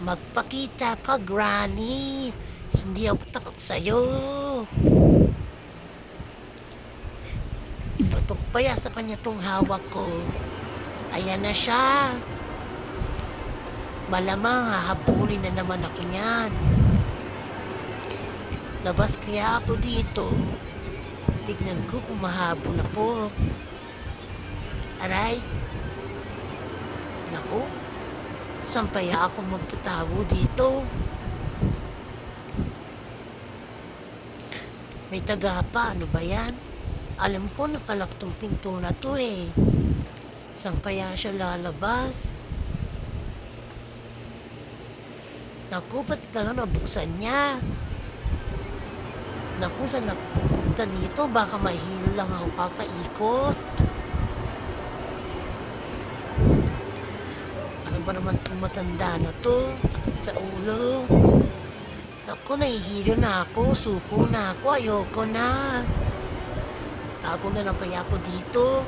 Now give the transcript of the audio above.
Magpakita ka, Granny. Hindi ako takot sa'yo. Ibatok pa sa kanya tong hawak ko. Ayan na siya. Malamang hahabulin na naman ako niyan. Labas kaya ako dito. Tignan ko kung mahabol ako. Aray. Naku. Saan kaya ako magtatago dito? May taga pa, ano ba yan? Alam ko nakalak tong pinto na to eh. Saan kaya siya lalabas? Naku, ba't ka nabuksan niya? Naku, saan nagpupunta dito? Baka mahilo lang ako kakaikot. Ano ba naman itong matanda na to? Sakit sa ulo. Naku, nahihilo na ako. Suko na ako. Ayoko na. Tago na lang kaya ako dito.